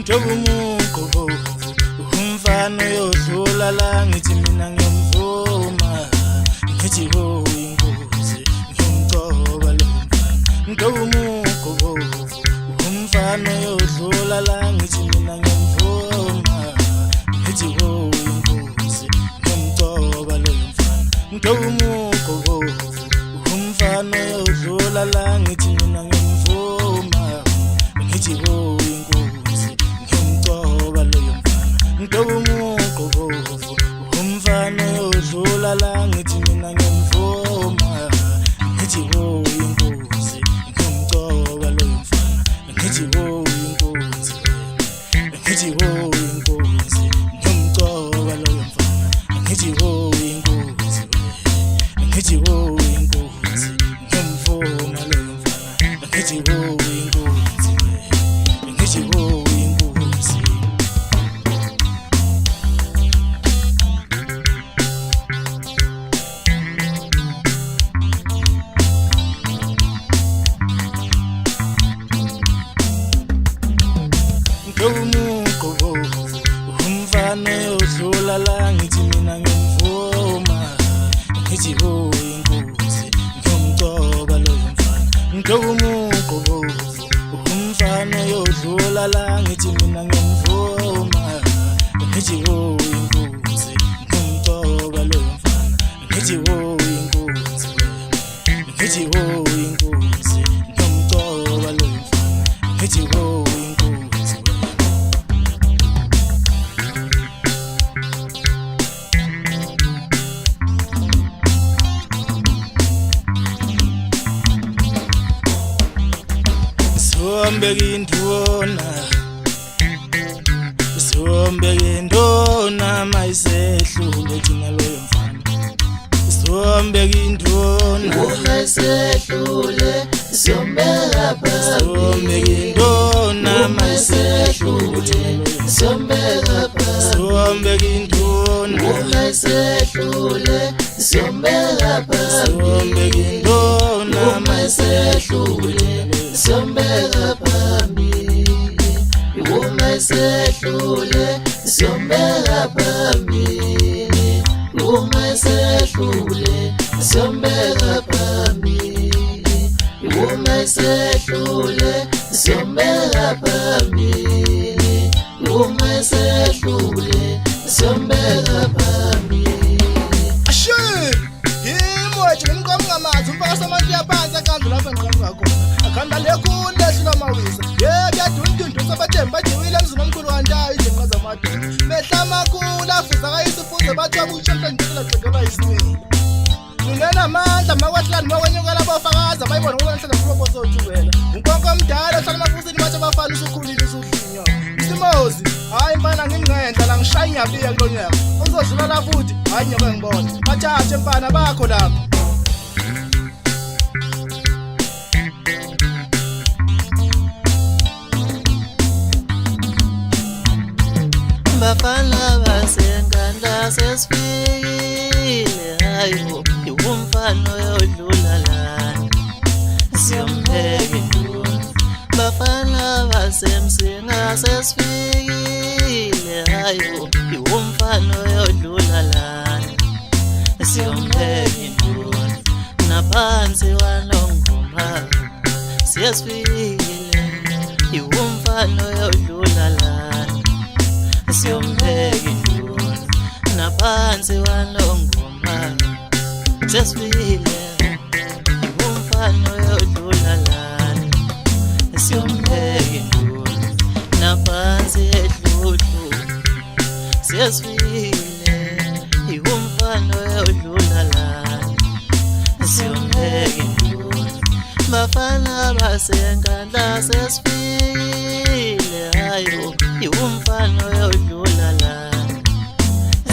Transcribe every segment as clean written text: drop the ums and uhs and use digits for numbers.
Ngitobumuko umfana yodlula la ngithi mina ngiyamvuma ngithi ho ingozi ngiyomcoba lo mfana ngitobumuko umfana yodlula la ngithi mina ngiyamvuma ngithi ho ingozi ngiyomcoba lo mfana ngitobumuko umfana yodlula la ngithi mina ngiyamvuma ngithi ho Ngitobumuko umfana yodlula la ngithi mina ngiyamvuma ngithi ho ingozi ngiyomcoba lo mfana ngithi ho ingozi ngithi ho ingozi ngiyomcoba lo mfana ngithi ho ingozi ngithi ho ingozi ngiyamvuma lo mfana ngithi ho ingozi ngithi ho Ngitobumuko umfana yodlula la ngithi mina ngiyamvuma ngithi ho ingozi ngiyomcoba lo mfana ngitobumuko umfana yodlula la ngithi mina ngiyamvuma ngithi ho ingozi ngiyomcoba lo mfana ngithi ho ingozi ngithi ho ingozi ngiyomcoba lo mfana ngithi ho Sombeke indona mayisehlule thina loyo mfana Sombeke indona mayisehlule sombeka phambili Sombeke indona mayisehlule sombeka phambili Sombeke indona mayisehlule sombeka phambili Sombeke indona mayisehlule sombeka phambili umayisehlule sombeka phambili umayisehlule sombeka phambili umayisehlule sombeka phambili umayisehlule sombeka phambili Ashil yimo nje ngomngamazi umfaka samanti yaphansi akandla lapha ngikanga khona akhanda lekhulu lehlula mawisa yeyadundundu sabathemba bajiwile emzini omkhulu kantayo izinqa zamadolo mehla amakhulu afuza kayisifuze bathi abutsha ndicela cekela isinini Nungena amandla makwahlani makwenyukela abafakazi abayibona ngoba nhlala kulobo sothubela unkonke omdala hlala amafusini bathi abafana usukhulile usudlinywa Isimozi hayi mfana ngimngendla la ngishaya inyabiya kulonyaka uzodlula la futhi hayi nyoka ngibona bathathe mfana bakho lapha Bafana basenganda sesifikile hayo umfana yodlula lana siyombeka induna Bafana basemsinga sesifikile hayo umfana yodlula lana siyombeka induna Naphansi wanongoma siyasifikile umfana yodlula lana siyombeka induna Naphansi wanongoma siyasifikile umfana yodlula lana siyombeka induna Naphansi edludlu siyasifikile umfana yodlula lana siyombeka induna Bafana basenganda sesifikile hayo umfana yodlula lana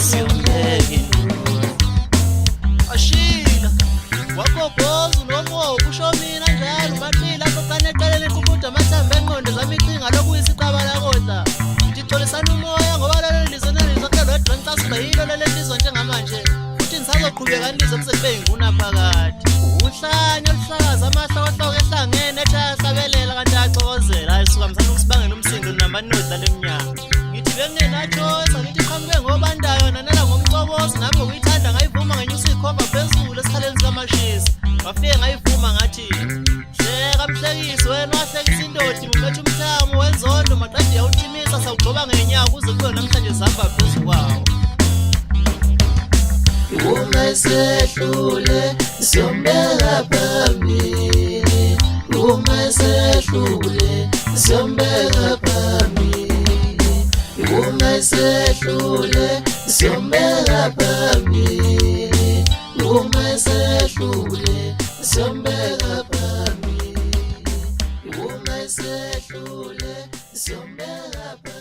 siyombeka induna Ashila wagogoza nomo kusho mina njalo baxila xoxane eqaleni kubuda amathambo engqondo zami icinga lokuyisiqabala kodla ngitholisana umoya ngoba lelo lizwe nalizokela lodwa ngicasuka yilo lelo lizwe njengamanje futhi nisazoqhubeka nilizwe kuselibe inguna phakathi uhlanya oluhlakaza amahla ohloko ehlangene ethi ayasabelela kanti ayaxokozela ayisuka mthanda ukusibangela umsindo namanodla leminyaka nathi umthamo wenzondo maqede yawuthimisa sawugcoba ngenyaka uze kube namhlanje zihamba phezu kwawo. Uma sehlule siyombeka phambili, uma sehlule siyombeka phambili, uma sehlule siyombeka phambili, uma sehlule siyombeka phambili, uma sehlule siyombeka phambili.